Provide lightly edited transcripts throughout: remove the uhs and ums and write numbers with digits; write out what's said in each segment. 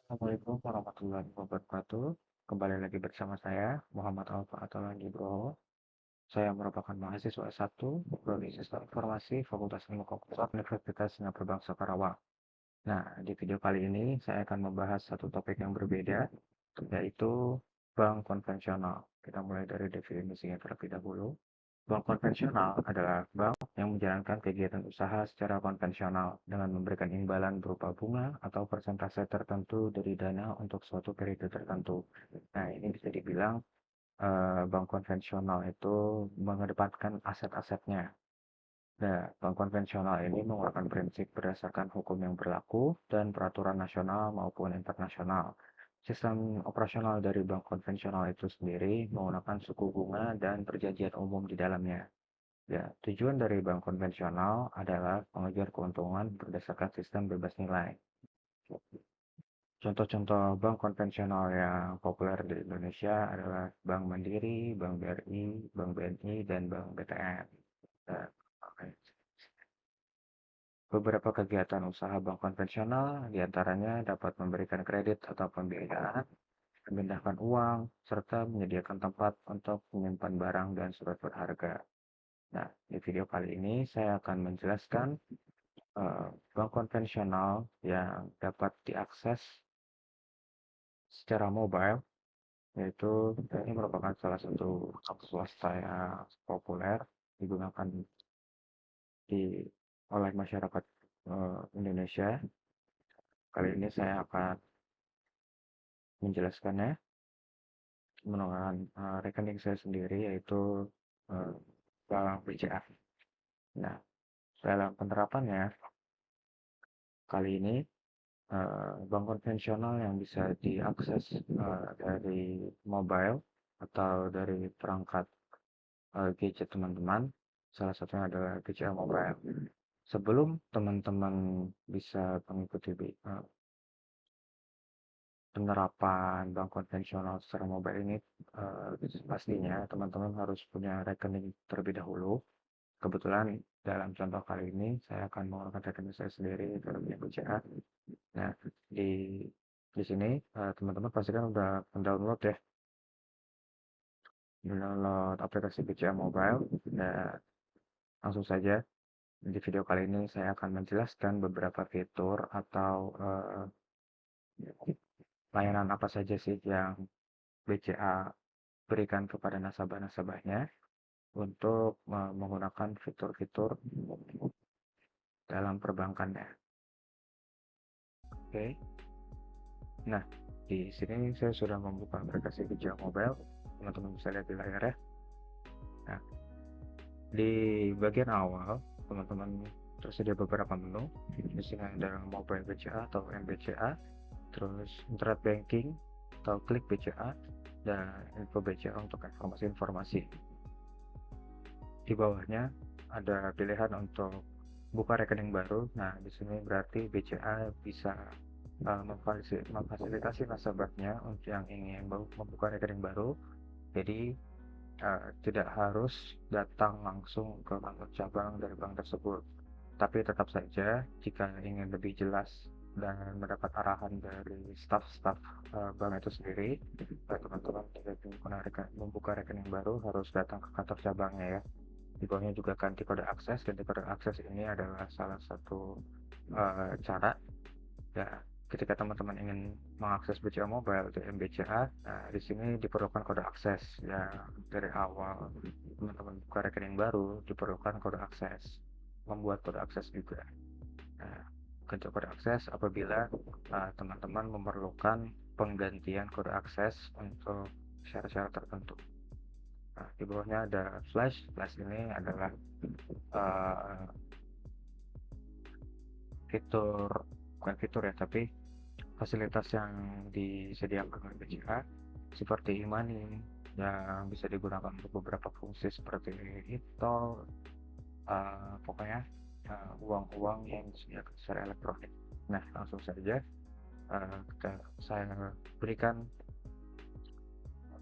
Assalamualaikum warahmatullahi wabarakatuh. Kembali lagi bersama saya, Muhammad Alfa atau Nugroho. Saya merupakan mahasiswa S1 Prodi Sistem Informasi Fakultas Ilmu Komputer Universitas Singapura Bangsa Karawang. Nah, di video kali ini saya akan membahas satu topik yang berbeda, yaitu bank konvensional. Kita mulai dari definisinya terlebih dahulu. Bank konvensional adalah bank yang menjalankan kegiatan usaha secara konvensional dengan memberikan imbalan berupa bunga atau persentase tertentu dari dana untuk suatu periode tertentu. Nah, ini bisa dibilang bank konvensional itu mengedepankan aset-asetnya. Nah, bank konvensional ini menggunakan prinsip berdasarkan hukum yang berlaku dan peraturan nasional maupun internasional. Sistem operasional dari bank konvensional itu sendiri menggunakan suku bunga dan perjanjian umum di dalamnya. Ya, tujuan dari bank konvensional adalah mengejar keuntungan berdasarkan sistem bebas nilai. Contoh-contoh bank konvensional yang populer di Indonesia adalah Bank Mandiri, Bank BRI, Bank BNI, dan Bank BTN. Nah, oke. Beberapa kegiatan usaha bank konvensional diantaranya dapat memberikan kredit atau pembiayaan, memindahkan uang, serta menyediakan tempat untuk menyimpan barang dan surat berharga. Nah, di video kali ini saya akan menjelaskan bank konvensional yang dapat diakses secara mobile, yaitu ini merupakan salah satu bank swasta yang populer digunakan di oleh masyarakat Indonesia. Kali ini saya akan menjelaskannya menggunakan rekening saya sendiri, yaitu uh, Bank BCA. Nah, dalam penerapannya kali ini bank konvensional yang bisa diakses dari mobile atau dari perangkat gadget teman-teman, salah satunya adalah BCA Mobile. Sebelum teman-teman bisa mengikuti penerapan bank konvensional secara mobile ini, pastinya teman-teman harus punya rekening terlebih dahulu. Kebetulan dalam contoh kali ini saya akan menggunakan rekening saya sendiri, rekening BCA. Nah, di di sini teman-teman pasti kan udah mendownload ya, mendownload aplikasi BCA Mobile. Nah, langsung saja di video kali ini saya akan menjelaskan beberapa fitur atau layanan apa saja sih yang BCA berikan kepada nasabah-nasabahnya untuk menggunakan fitur-fitur dalam perbankannya. Oke. Nah, di sini saya sudah membuka aplikasi BCA Mobile. Teman-teman bisa lihat di layar ya. Nah, di bagian awal, teman-teman tersedia beberapa menu. Di sini ada Mobile BCA atau MBCA, terus Internet Banking atau Klik BCA, dan Info BCA untuk informasi-informasi. Di bawahnya ada pilihan untuk buka rekening baru. Nah, di sini berarti BCA bisa memfasilitasi nasabahnya untuk yang ingin membuka rekening baru. Jadi tidak harus datang langsung ke kantor cabang dari bank tersebut. Tapi tetap saja jika ingin lebih jelas dan mendapat arahan dari staf-staf bank itu sendiri, teman-teman membuka rekening baru harus datang ke kantor cabangnya ya. Di bawahnya juga ganti kode akses. Ganti kode akses ini adalah salah satu cara ya, ketika teman-teman ingin mengakses BCA Mobile atau MBCA. Nah, di sini diperlukan kode akses ya. Dari awal teman-teman buka rekening baru diperlukan kode akses, membuat kode akses juga. Nah, ganti kode akses apabila teman-teman memerlukan penggantian kode akses untuk syarat-syarat tertentu. Nah, di bawahnya ada flash. Flash ini adalah uh, fitur, bukan fitur ya, tapi fasilitas yang disediakan oleh BCA seperti e-money yang bisa digunakan untuk beberapa fungsi seperti itu, pokoknya uang-uang yang disediakan secara elektronik. Nah, langsung saja saya berikan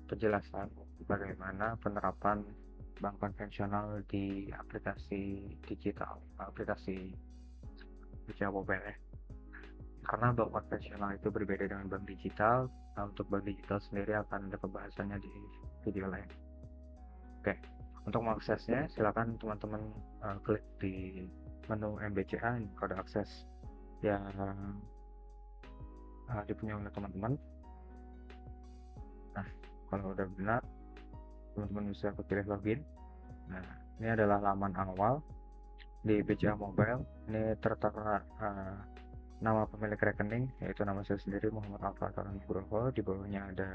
penjelasan bagaimana penerapan bank konvensional di aplikasi digital, aplikasi BCA Mobile ya. Karena bank konvensional itu berbeda dengan bank digital. Nah, untuk bank digital sendiri akan ada pembahasannya di video lain. Oke, untuk mengaksesnya silakan teman-teman klik di menu MBCA, kode akses yang dipunyai oleh teman-teman. Nah, kalau udah benar, teman-teman bisa pilih login. Nah, ini adalah laman awal di BCA Mobile. Ini tertera nama pemilik rekening, yaitu nama saya sendiri, Muhammad Alfa Nugroho. Di bawahnya ada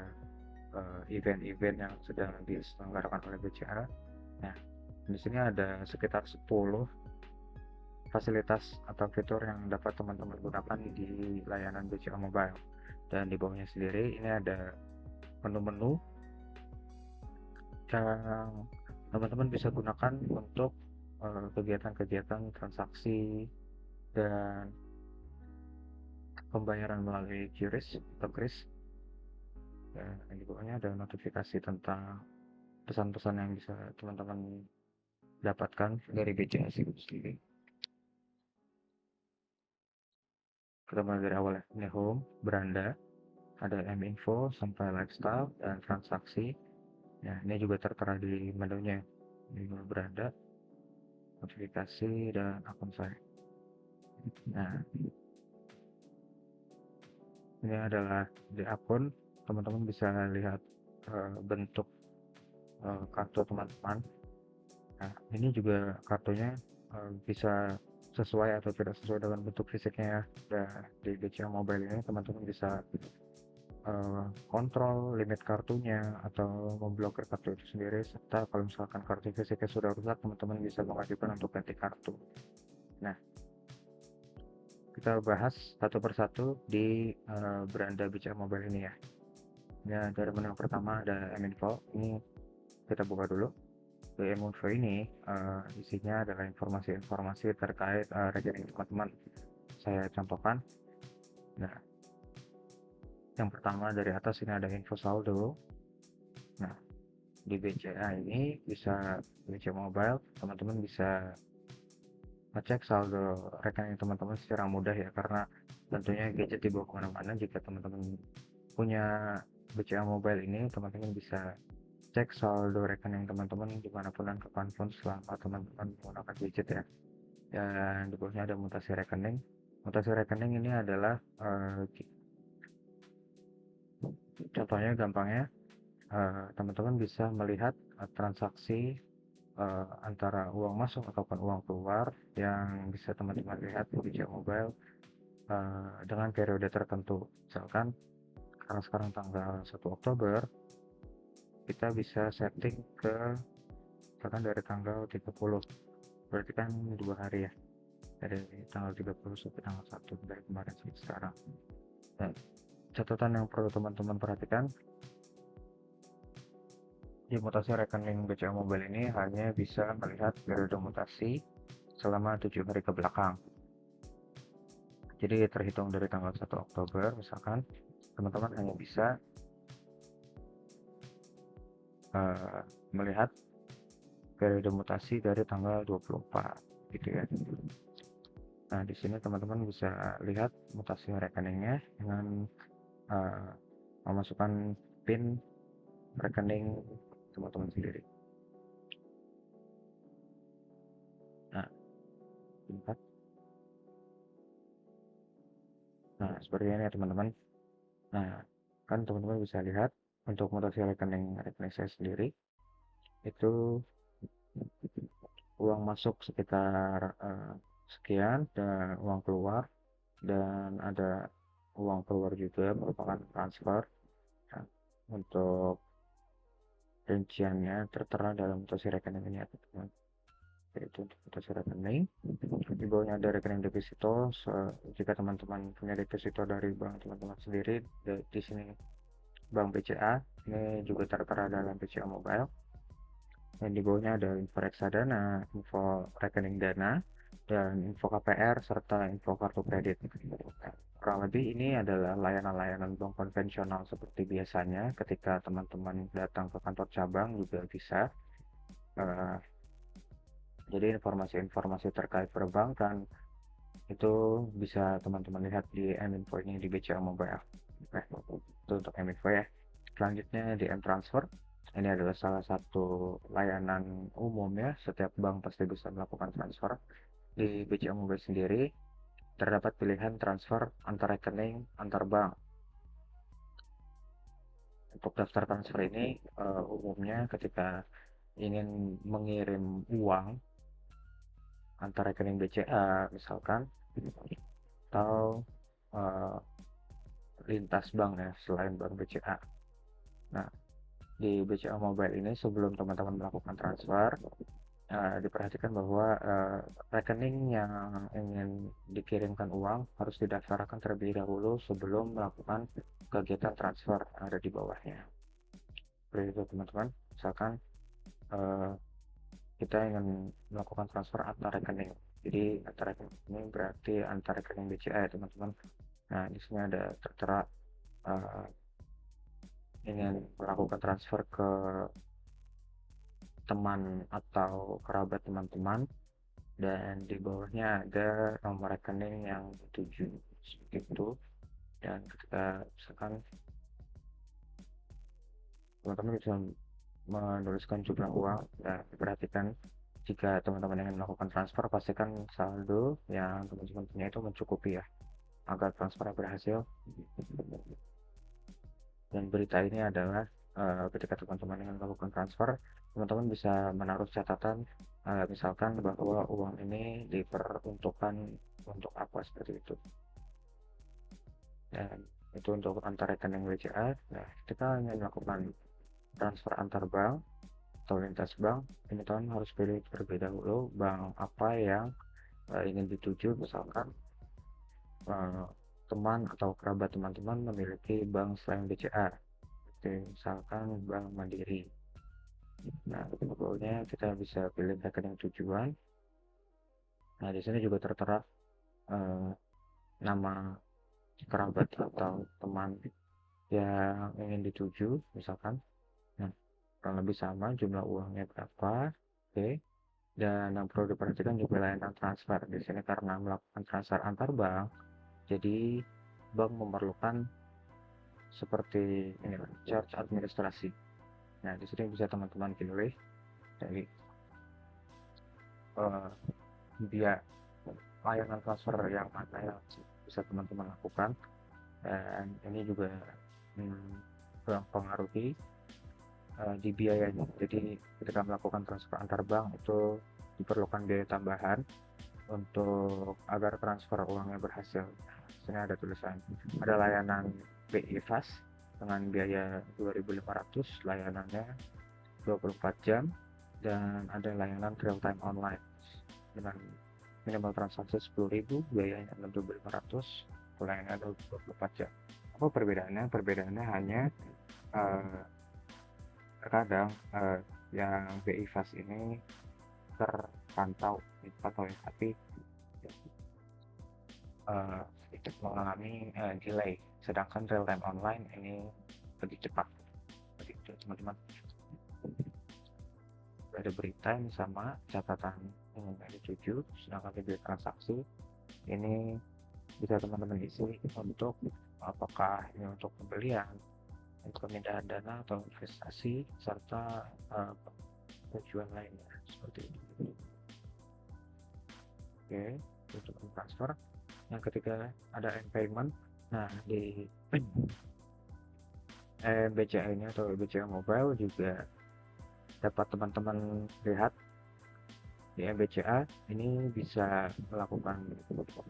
event-event yang sedang diselenggarakan oleh BCA. Nah, di sini ada sekitar 10 fasilitas atau fitur yang dapat teman-teman gunakan di layanan BCA Mobile. Dan di bawahnya sendiri ini ada menu-menu yang teman-teman bisa gunakan untuk kegiatan-kegiatan transaksi dan pembayaran melalui QRIS atau KRIS. Dan di bawahnya ada notifikasi tentang pesan-pesan yang bisa teman-teman dapatkan dari BCA sendiri. Kita mulai dari awal ya. Ini home, beranda, ada M-info sampai lifestyle dan transaksi. Nah, ini juga tertera di menunya. Ini beranda, notifikasi, dan akun saya. Nah, ini adalah di akun, teman-teman bisa lihat bentuk kartu teman-teman. Nah, ini juga kartunya bisa sesuai atau tidak sesuai dengan bentuk fisiknya ya. Dan di BCA Mobile ini teman-teman bisa kontrol limit kartunya atau memblokir kartu itu sendiri, serta kalau misalkan kartu fisiknya sudah rusak, teman-teman bisa mengajukan untuk ganti kartu. Nah, kita bahas satu persatu di beranda BCA Mobile ini ya. Ya, dari menu yang pertama ada M-info. Ini kita buka dulu. Di M-info ini isinya adalah informasi-informasi terkait rekening teman-teman. Saya contohkan. Nah, yang pertama dari atas ini ada info saldo. Nah, di BCA ini bisa BCA Mobile, teman-teman bisa ngecek saldo rekening teman-teman secara mudah ya, karena tentunya gadget dibawa kemana-mana. Jika teman-teman punya BCA Mobile ini, teman-teman bisa cek saldo rekening teman-teman dimanapun dan kapanpun selama teman-teman menggunakan gadget ya. Dan di bawahnya ada mutasi rekening. Mutasi rekening ini adalah contohnya gampangnya teman-teman bisa melihat transaksi antara uang masuk ataupun uang keluar yang bisa teman-teman lihat di BCA Mobile dengan periode tertentu. Misalkan karena sekarang tanggal 1 Oktober, kita bisa setting ke misalkan dari tanggal 30, berarti kan 2 hari ya, dari tanggal 30 sampai tanggal 1 dari kemarin sampai sekarang. Dan catatan yang perlu teman-teman perhatikan, di mutasi rekening BCA Mobile ini hanya bisa melihat periode mutasi selama 7 hari ke belakang. Jadi terhitung dari tanggal 1 Oktober misalkan, teman-teman hanya bisa melihat periode mutasi dari tanggal 24 gitu ya. Nah, di sini teman-teman bisa lihat mutasi rekeningnya dengan memasukkan PIN rekening teman-teman sendiri. Nah, seperti ini ya teman-teman. Nah, kan teman-teman bisa lihat untuk mutasi rekening saya sendiri itu uang masuk sekitar sekian, dan uang keluar, dan ada uang keluar juga merupakan transfer. Nah, untuk rinciannya tertera dalam mutasi rekening ini ya teman-teman, yaitu untuk mutasi rekening. Di bawahnya ada rekening deposito. Jika teman-teman punya deposito dari bank teman-teman sendiri, di sini bank BCA, ini juga tertera dalam BCA Mobile. Dan di bawahnya ada info reksadana, info rekening dana, dan info KPR, serta info kartu kredit. Kurang lebih ini adalah layanan-layanan bank konvensional seperti biasanya. Ketika teman-teman datang ke kantor cabang juga bisa. Jadi informasi-informasi terkait perbankan Itu bisa teman-teman lihat di M-Info ini di BCA Mobile. Oke, itu untuk M-Info ya. Selanjutnya di M-Transfer. Ini adalah salah satu layanan umum ya. Setiap bank pasti bisa melakukan transfer. Di BCA Mobile sendiri terdapat pilihan transfer antar rekening, antar bank. Untuk daftar transfer ini umumnya ketika ingin mengirim uang antar rekening BCA misalkan, atau eh, lintas bank ya selain bank BCA. Nah, di BCA Mobile ini sebelum teman-teman melakukan transfer, diperhatikan bahwa rekening yang ingin dikirimkan uang harus didaftarkan terlebih dahulu sebelum melakukan kegiatan transfer yang ada di bawahnya. Seperti itu teman-teman. Misalkan eh, kita ingin melakukan transfer antar rekening. Jadi antar rekening ini berarti antar rekening BCA ya teman-teman. Nah, di sini ada tertera eh, ingin melakukan transfer ke teman atau kerabat teman-teman, dan di bawahnya ada nomor rekening yang dituju seperti itu. Dan ketika misalkan teman-teman bisa menuliskan jumlah uang, dan perhatikan jika teman-teman ingin melakukan transfer pastikan saldo yang teman-teman punya itu mencukupi ya agar transfernya berhasil. Dan berita ini adalah ketika teman-teman ingin melakukan transfer, teman-teman bisa menaruh catatan misalkan bahwa uang ini diperuntukkan untuk apa seperti itu. Dan itu untuk antar rekening BCA. Nah, kita ingin melakukan transfer antar bank atau lintas bank, teman-teman harus pilih terlebih dahulu bank apa yang ingin dituju. Misalkan eh, teman atau kerabat teman-teman memiliki bank selain BCA, misalkan Bank Mandiri. Nah, pokoknya kita bisa pilih rekening tujuan. Nah, di sini juga tertera eh, nama kerabat atau teman yang ingin dituju, misalkan. Nah, kurang lebih sama jumlah uangnya berapa. Oke. Dan yang perlu diperhatikan juga layanan transfer. Di sini karena melakukan transfer antar bank, jadi bank memerlukan seperti ini charge administrasi. Nah, di sini bisa teman-teman pilih dari eh, dia layanan transfer yang mana yang bisa teman-teman lakukan. Dan ini juga mempengaruhi di biayanya. Jadi ketika melakukan transfer antar bank itu diperlukan biaya tambahan untuk agar transfer uangnya berhasil. Sini ada tulisan, ada layanan BI Fast dengan biaya 2.500, layanannya 24 jam, dan ada layanan real time online dengan minimal transaksi 10.000, biayanya 6.500, layanannya 24 jam. Apa perbedaannya? Perbedaannya hanya eh, terkadang yang BI Fast ini terpantau ya, tapi eh, mengalami delay, sedangkan real time online ini lebih cepat. Begitu teman-teman. Ada berita yang sama, catatan yang dituju, sedangkan video transaksi ini bisa teman-teman isi untuk apakah ini untuk pembelian, untuk pemindahan dana atau investasi, serta tujuan lainnya seperti itu. Oke, untuk transfer. Yang ketiga ada payment. Nah, di BCA ini atau BCA Mobile juga dapat teman-teman lihat di BCA ini bisa melakukan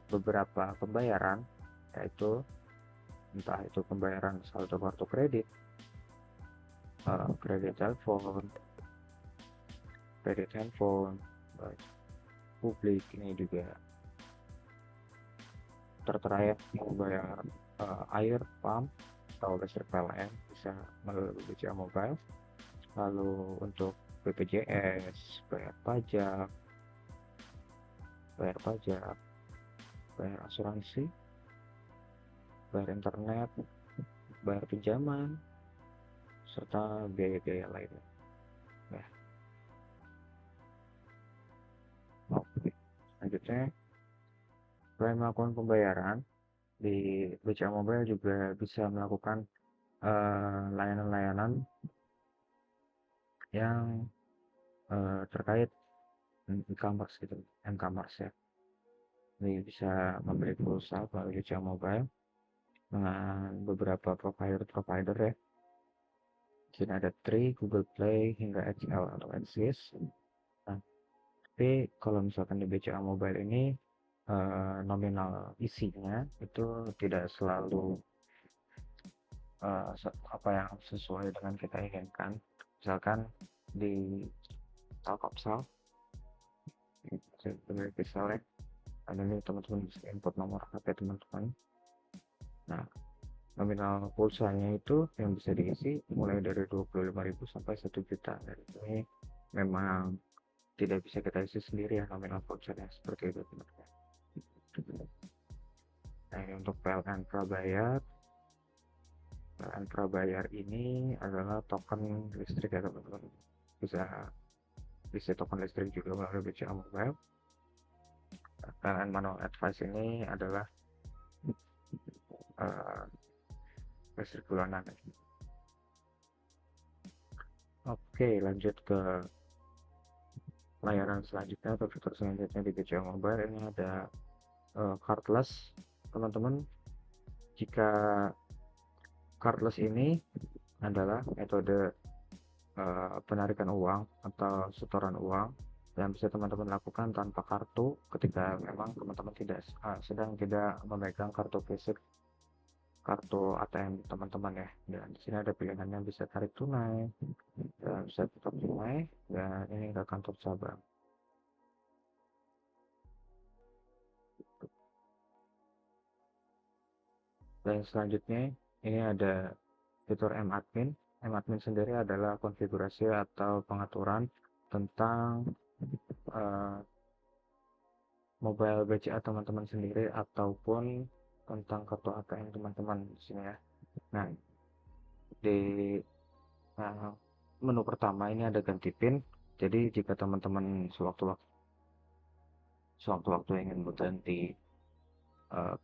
beberapa pembayaran, yaitu entah itu pembayaran saldo kartu kredit, kredit telepon, kredit handphone, publik ini juga tertera ya, membayar air, pump, atau listrik PLN bisa melalui BCA Mobile. Lalu untuk BPJS, bayar pajak, bayar asuransi, bayar internet, bayar pinjaman, serta biaya-biaya lainnya. Nah, oke. Selanjutnya Selain melakukan pembayaran, di BCA Mobile juga bisa melakukan layanan-layanan yang terkait e-commerce gitu, m-commerce ya. Ini bisa membeli pulsa melalui BCA Mobile dengan beberapa provider ya. Di sini ada Tri, Google Play, hingga XL atau Axis. Nah, tapi kalau misalkan di BCA Mobile ini nominal isinya itu tidak selalu apa yang sesuai dengan kita inginkan. Misalkan di Telkomsel, sebagai misalnya, dan ini teman-teman bisa input nomor HP teman-teman. Nah, nominal pulsanya itu yang bisa diisi mulai dari 25.000 sampai 1 juta. Dan ini memang tidak bisa kita isi sendiri ya nominal vouchernya, seperti itu teman-teman. Nah, ini untuk PLN Prabayar. PLN Prabayar ini adalah token listrik ya teman-teman. Bisa isi token listrik juga melalui BCA Mobile. PLN Manual Advice ini adalah listrik bulanan. Oke, lanjut ke layanan selanjutnya atau fitur selanjutnya di BCA Mobile. Ini ada cardless teman-teman. Jika cardless ini adalah metode penarikan uang atau setoran uang yang bisa teman-teman lakukan tanpa kartu ketika memang teman-teman sedang tidak memegang kartu fisik, kartu ATM teman-teman ya. Dan di sini ada pilihannya, bisa tarik tunai, dan bisa tetap tunai, dan ini ke kantor cabang. Dan selanjutnya ini ada fitur M-Admin. M-Admin sendiri adalah konfigurasi atau pengaturan tentang mobile BCA teman-teman sendiri ataupun tentang kartu ATM teman-teman di sini ya. Nah, di menu pertama ini ada ganti PIN. Jadi jika teman-teman sewaktu-waktu ingin berganti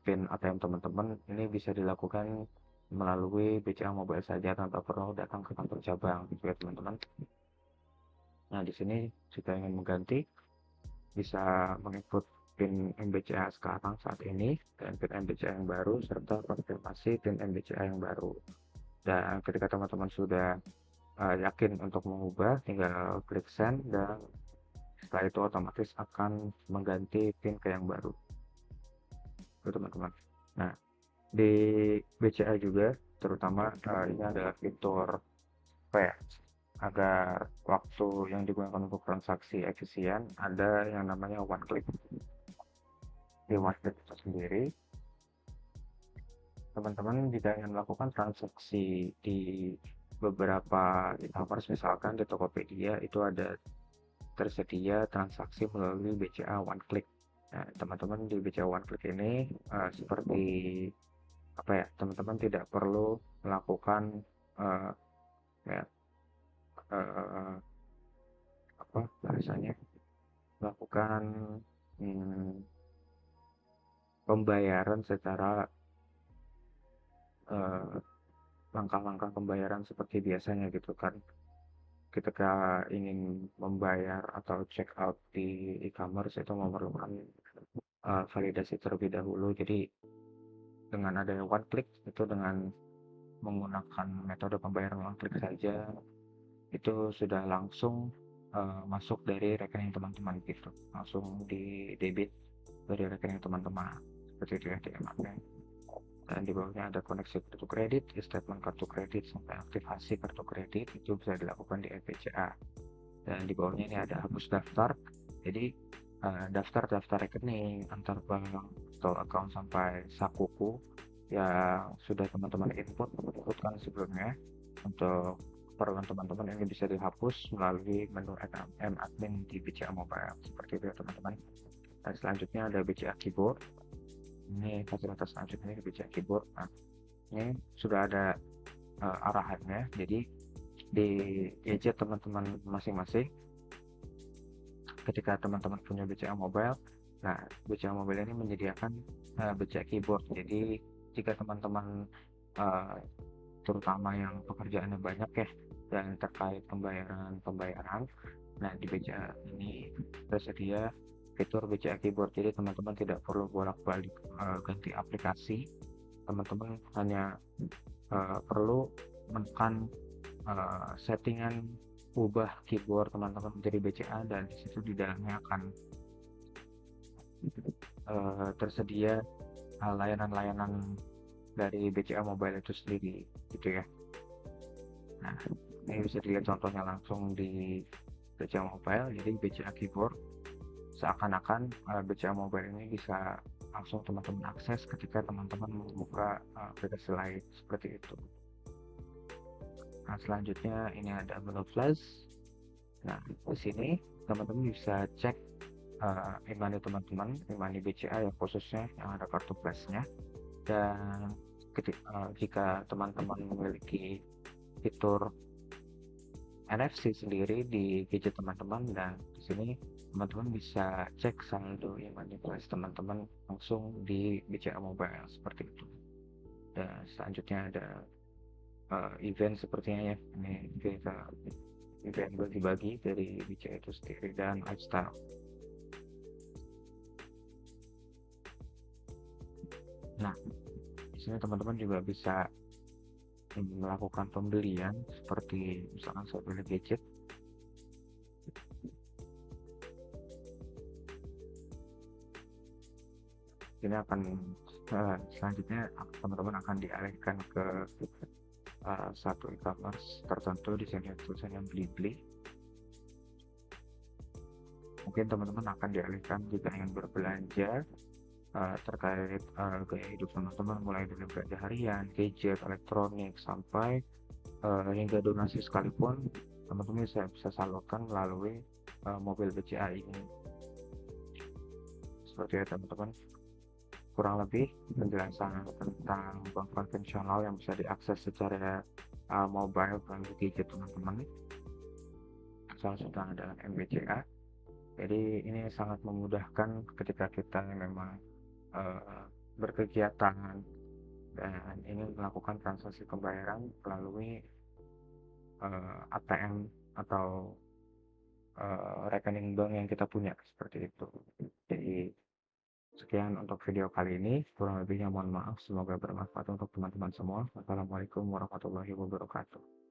PIN ATM teman-teman, ini bisa dilakukan melalui BCA Mobile saja tanpa perlu datang ke kantor cabang gitu ya teman-teman. Nah, di sini jika ingin mengganti bisa menginput PIN MBCA sekarang saat ini dan PIN MBCA yang baru serta konfirmasi PIN MBCA yang baru. Dan ketika teman-teman sudah yakin untuk mengubah, tinggal klik send dan setelah itu otomatis akan mengganti PIN ke yang baru. Itu teman-teman. Nah, di BCA juga terutama ini adalah fitur apa ya, agar waktu yang digunakan untuk transaksi efisien, ada yang namanya one click. Di one click itu sendiri, teman-teman jika ingin melakukan transaksi di beberapa e-commerce, misalkan di Tokopedia itu ada tersedia transaksi melalui BCA one click. Nah, teman-teman di BCA one click ini seperti apa ya, teman-teman tidak perlu melakukan ya, apa bahasanya, melakukan pembayaran secara langkah-langkah pembayaran seperti biasanya gitu kan. Ketika ingin membayar atau check out di e-commerce itu memerlukan validasi terlebih dahulu. Jadi dengan adanya one click itu, dengan menggunakan metode pembayaran one click saja, itu sudah langsung masuk dari rekening teman-teman gitu, langsung di debit dari rekening teman-teman seperti itu ya, di M-Admin. Dan di bawahnya ada koneksi kartu kredit, statement kartu kredit sampai aktivasi kartu kredit itu bisa dilakukan di BCA. Dan di bawahnya ini ada hapus daftar. Jadi daftar rekening antar bank atau account sampai sakuku yang sudah teman-teman inputkan sebelumnya, untuk keperluan teman-teman ini bisa dihapus melalui menu M-Admin di BCA Mobile seperti itu ya teman-teman. Dan selanjutnya ada BCA Keyboard. Ini fasilitas selanjutnya di BCA Keyboard. Nah, ini sudah ada arahannya, jadi di gadget teman-teman masing-masing, ketika teman-teman punya BCA Mobile Nah, BCA Mobile ini menyediakan BCA keyboard. Jadi jika teman-teman eh, terutama yang pekerjaannya banyak ya dan terkait pembayaran, nah di BCA ini tersedia fitur BCA keyboard. Jadi teman-teman tidak perlu bolak-balik ganti aplikasi. Teman-teman hanya perlu menekan settingan ubah keyboard teman-teman menjadi BCA, dan disitu di dalamnya akan tersedia layanan-layanan dari BCA Mobile itu sendiri gitu ya. Nah, ini bisa dilihat contohnya langsung di BCA Mobile. Jadi BCA Keyboard seakan-akan BCA Mobile ini bisa langsung teman-teman akses ketika teman-teman membuka aplikasi lain seperti itu. Nah, selanjutnya ini ada menu flash. Nah, di sini teman-teman bisa cek e-money teman-teman, e-money BCA ya khususnya yang ada kartu flashnya. Dan jika teman-teman memiliki fitur NFC sendiri di gadget teman-teman, dan di sini teman-teman bisa cek saldo e-money flash teman-teman langsung di BCA Mobile seperti itu. Dan selanjutnya ada event sepertinya ya, ini kita event bagi-bagi dari BCA itu sendiri dan lifestyle. Nah, di sini teman-teman juga bisa melakukan pembelian seperti misalkan saya beli gadget. Ini akan selanjutnya teman-teman akan dialihkan ke satu e-commerce tertentu. Di sini tulisannya Blibli. Mungkin teman-teman akan dialihkan jika ingin berbelanja terkait gaya hidup teman-teman, mulai dari belanja harian, gadget, elektronik, sampai hingga donasi sekalipun teman-teman bisa salurkan melalui mobil BCA ini. Seperti itu teman-teman, kurang lebih penjelasan tentang bank konvensional yang bisa diakses secara mobile melalui gadget teman-teman. Salah satu adalah MBCA. Jadi ini sangat memudahkan ketika kita memang berkegiatan dan ini melakukan transaksi pembayaran melalui ATM atau rekening bank yang kita punya seperti itu. Jadi sekian untuk video kali ini, kurang lebihnya mohon maaf, semoga bermanfaat untuk teman-teman semua. Wassalamualaikum warahmatullahi wabarakatuh.